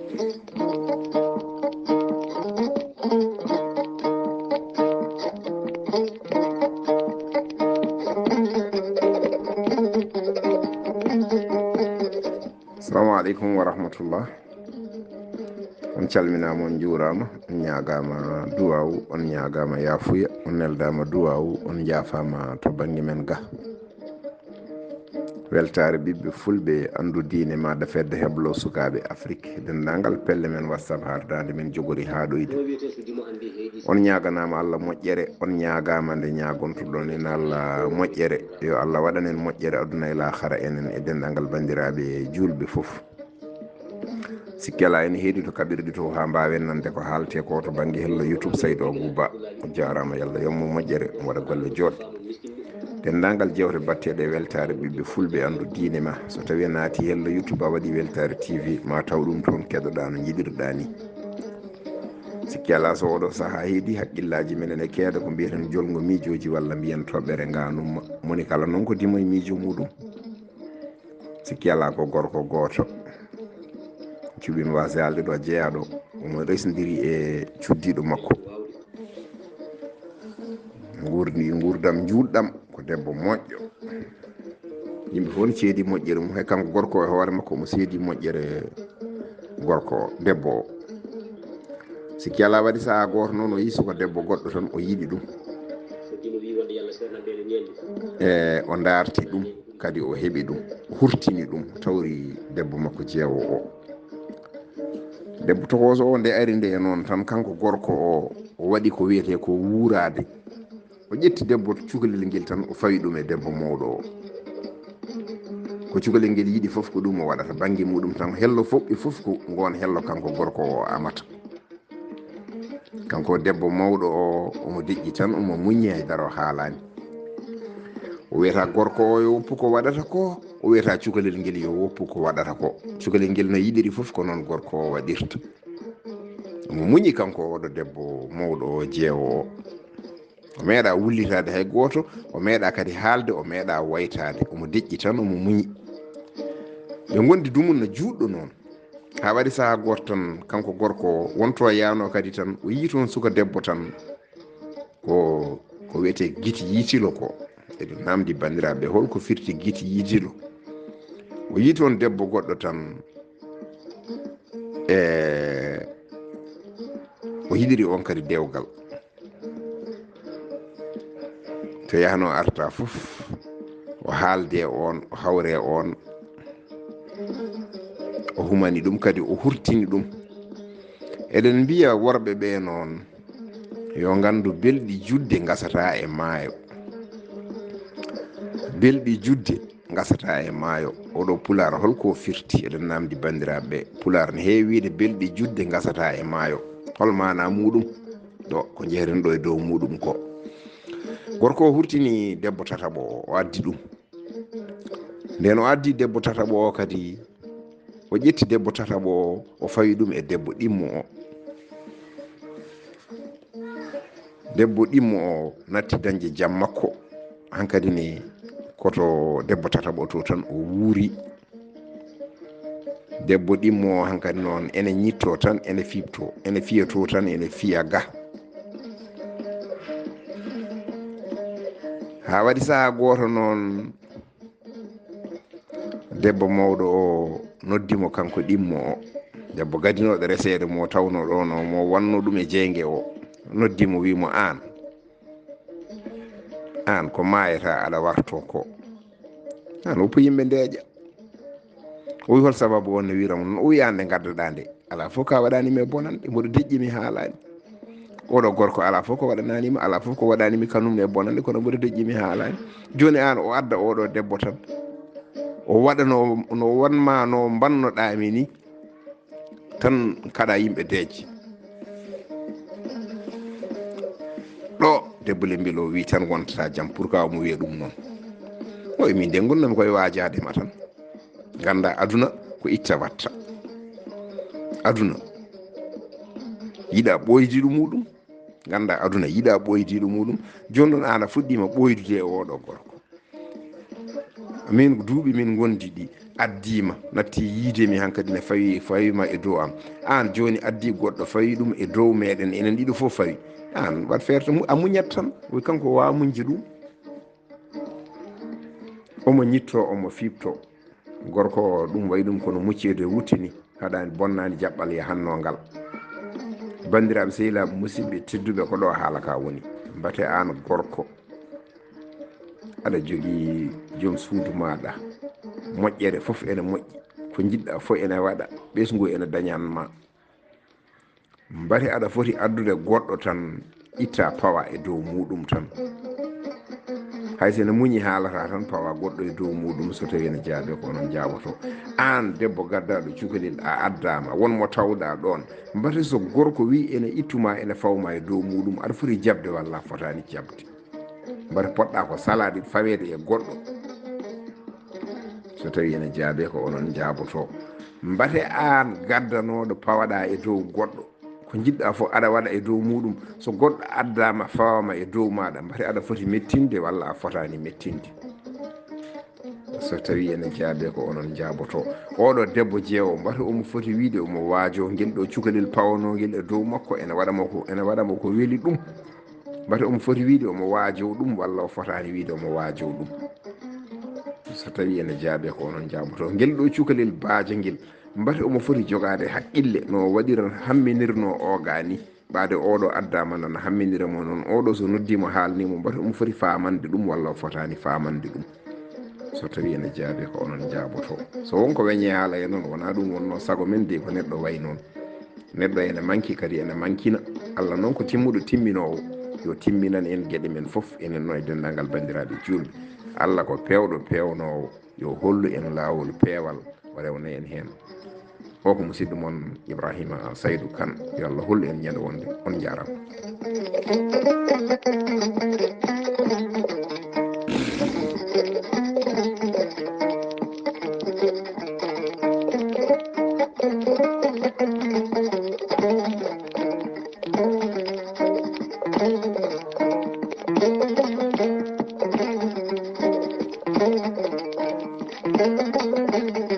Assalamu alaikum wa rahmatullah. On calminama, on juurama, on ñagama duwawu, on ñagama yafuya, on neldama duwawu, on jaafama to banggue men ga. Weltaare ɓiɓɓe fulɓe andu diine maɗa fedde heblo sukaɓe Afrique dendagal pelle men WhatsApp hardade men jogori ha ɗoyde. On ñaganama Allah moƴƴere, on ñagama nde ñagontoɗon en Allah moƴƴere, yo Allah waɗanen moƴƴere aduna e lahara enen e dendagal bandiraɓe julɓe foof. Sikkela en heedi to kaɓirɗi to ha mbawen nande ko haalte ko to banggue hello YouTube Saydo Ba o jarama yallah yommo moƴƴere waɗa golle joɗɗe. Dendagal jewte batteɗe weltare ɓiɓɓe fulɓe andu diine ma, so tawi naati hello YouTube a waɗi Weltaare TV ma taw ɗum toon keɗoɗa no jiɗirɗa ni. Sikki ala so oɗo saaha heedi haqqillaji menen e keeda ko mbiyeten Jolngo miijooji walla mbiyen toɓɓere nganumma, moni kala noon ko dimo e miijo muɗum. Sikki ala ko gorko goto cuɓin wasi halde ɗo jeeyaɗo omo resdiri e cuddiɗo makko, gurdam juɗɗam ko debbo moƴƴo. Yimɓe fof ne ceedi moƴƴere mum, hay kanko gorko e hoore makko omo seedi moƴƴere gorko o debbo o. Sikki ala waɗi saha goto noon o yi soko debbo goɗɗo tan o yiɗi ɗum o darti ɗum kadi o heeɓi ɗum, o hurtini ɗum, tawri debbo makko jeewo o. Debbo tokoso o nde ari nde noon tan kanko gorko o waɗi ko wiyete ko wuurade. O ƴetti debbo cukalel ngel tan o fawi ɗum e debbo mawɗo o. Ko cukalel ngel yiɗi fof ko ɗum o waɗata banggue muɗum tan, hello foɓɓe fof ko ngon hello kanko gorko o amata. Kanko debbo mawɗo o omo deƴƴi tan omo muñi haydara o haalani. O wiyata gorko o yo woppu ko waɗata ko, o wiyata cukalel ngel yo woppu ko waɗata ko. Cukalel ngel no yiɗiri fof ko noon gorko o waɗirta. Omo muñi kanko oɗo debbo mawɗo o jeewo o. O meeɗa wullitade hay goto, o meeɗa kadi haalde, o meeɗa waytade, omo deƴƴi tan omo muñi. Ɓe gondi dumunno juɗɗo noon ha waɗi saha goto tan kanko gorko o wonto yano kadi tan o yi toon suka debbo tan ko wiyete guiti yiitilo ko. Eɗen namdi bandiraɓe holko firti guiti yiitilo. O yi toon debbo goɗɗo tan o yiɗiri on kadi dewgal. To yahno arta fof o haalde on, o hawre on, o humani ɗum kadi o hurtini ɗum. Eɗen mbiya worɓe ɓe noon yo gandu belɗi judde gasata e maayo. Belɗi judde gasata e maayo. Oɗo pulaar holko firti? Eɗen namdi bandiraɓe pulaar ne heewi wiide belɗi judde gasata e maayo. Hol mana muɗum ɗo ko jeeren ɗo e dow muɗum ko. Gorko o hurtini debbo tataɓo o addi ɗum. Nden o addi debbo tataɓo o kadi o ƴetti debbo tataɓo o fawi ɗum e debbo ɗimmo o. Debbo ɗimmo o natti dañde jam makko, hankadi ne koto debbo tataɓo to tan o wuuri. Debbo ɗimmo o hankadi noon ene ñitto tan, ene fibto, ene fiya to tan, ene fiya ga. Ha waɗi saha goto noon debbo mawɗo o noddimo kanko ɗimmo o, debbo gadinoɗo resede mo tawno ɗo no mo wanno ɗum e jeygue o, noddimo wimo an ko mayata aɗa warto ko. An woppu yimɓe ndeeƴa. O wi hol sababu on no wiramo noon. O wi an nde gaddaɗa nde ala fof ka waɗanimi e bonande, mboɗo deƴƴimi haalani. Oɗo gorko ala fof ko waɗananima, ala fof ko waɗanimi kanum e bonande, kono mboɗo deƴƴimi haalani. Joni an o adda oɗo debbo tan o waɗa no wonma no bannoɗami ni tan kaɗa yimɓe deeje. Ɗo debbo lembilo wi tan wontata jaam pourquoi omo wiya ɗum noon. O min de gonnami koye wajadema tan. Ganda aduna ko itta watta. Aduna yiɗa ɓoydiɗo muɗum. Ganda aduna yiɗa ɓoydiɗo muɗum. Joni noon an a fuɗɗima ɓoydude e oɗo gorko. Min duuɓi min gondi ɗi addima natti yiidemi hankadi ne fawima e dow am an joni addi goɗɗo fawi ɗum e dow meɗen enen ɗiɗo fof fawi an wat feere a muñat tan oy kanko wawa muñde ɗum omo ñitto omo fiipto gorko ɗum wayi ɗum kono muccede wuttini haɗani bonnani jaɓɓal yahanno ngal bandiraɓe sehilaɓe musidɓe tedduɓe ko ɗo haala ka woni mbate an gorko aɗa jogui joom suudu maɗa moƴƴere fof ene moƴƴi ko jiɗɗa fof ene waɗa ɓesgu ene dañanma mbate aɗa foti addude goɗɗo tan itta pawa e dow muɗum tan hay sene muñi haalata tan pawa goɗɗo e dow muɗum so tawi ene jaabe ko onon jaaboto an debbo gaddaɗo cukalel a addama wonmo tawɗa ɗon mbate so gorko wi ene ittuma ene fawma e dow muɗum aɗa foti jabde walla fotani jabde mbate poɗɗa ko salade fawede e goɗɗo so tawi ene jaabe ko onon jaaboto mbate an gaddanoɗo pawaɗa e dow goɗɗo ko jiɗɗa fof aɗa waɗa e dow muɗum so goɗɗo addama fawama e dow maɗa mbate aɗa foti mettinde walla a fotani mettinde so tawi ene jaabe ko onon jaaboto oɗo debbo jeewo mbate omo foti wiide omo waajo guel ɗo cukalel pawanogel e dow makko ene waɗamo ko weeli ɗum mbate omo foti wiide omo waajo ɗum walla o fotani wiide omo waajo ɗum so tawi ene jaabe ko onon jaaboto guel ɗo cukalel baajo guel mbate omo foti jogade haqqille no waɗira hamminirno ogani ɓaade oɗo addama nana hamminiramo noon oɗo so noddimo haalnimo mbate omo foti famande ɗum walla o fotani famande ɗum so tawi ene jaabe ko onon jaaboto so wonko weñe haala e noon wona ɗum wonno sago men de ko neɗɗo way noon neɗɗo ene manki kadi ene mankina Allah noon ko timmuɗo timminowo yo timminan en gueɗe men foof enen no e dendagal bandiraɓe julɓe Allah ko pewɗo pewnowo yo hollu en lawol peewal o rewna en hen o ko musidɗo moon Ibrahiima Saydu Kan yo Allah hollu en ñande wonde on jarama Thank you.